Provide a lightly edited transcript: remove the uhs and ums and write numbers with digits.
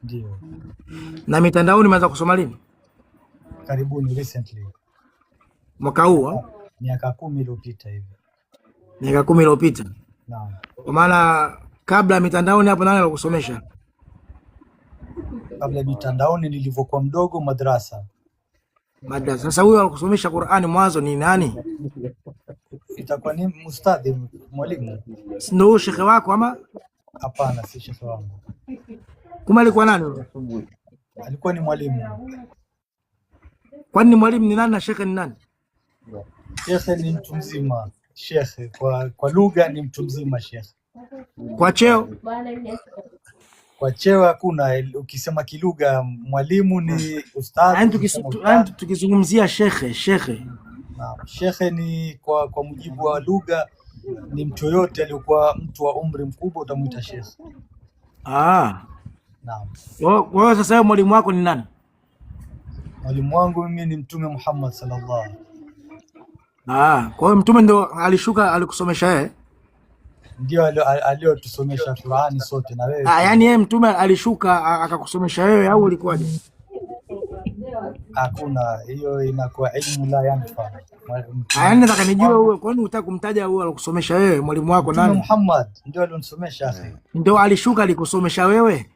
Ndio. Na mitandaoni umeanza kusoma lini? Karibuni, recently. Mwaka huu? Miaka 10 iliyopita hivi. Miaka 10 iliyopita? Naam. Kwa maana kabla mitandaoni hapo nani alikusomesha? Kabla mitandaoni nilivyokuwa mdogo, madrasa. Madrasa. Sasa huyo alikusomesha Qur'ani mwanzo ni nani? Itakuwa ni mustadhi, mwalimu. Ndio shekhe wako ama? Hapana, si shekhe wangu. Kuma alikuwa nani? Alikuwa ni mwalimu. Kwani mwalimu ni nani na shekhe ni nani? Shekhe ni mtu mzima. Shekhe kwa lugha ni mtu mzima shekhe. Kwa cheo? Kwa cheo hakuna. Ukisema kilugha mwalimu ni ustadhi. Yaani tukizungumzia shekhe. Naam, shekhe ni kwa mujibu wa lugha ni mtu yote aliyokuwa mtu wa umri mkubwa utamuita shekhe. Naam. Wewe sasa mwalimu wako ni nani? Mwalimu wangu mimi ni Mtume Muhammad sallallahu. Kwa hiyo Mtume ndo alishuka alikusomesha yeye? Ndio aliyotusomesha Qur'ani sote na wewe. Yaani yeye Mtume alishuka akakusomesha wewe au ulikuwaje? Hakuna, hiyo inakuwa ilmu la yanfa. Yaani nataka nijue wewe, kwani unataka kumtaja wewe alikusomesha wewe mwalimu wako nani? Muhammad ndio alionsomesha. Ndio alishuka alikusomesha wewe?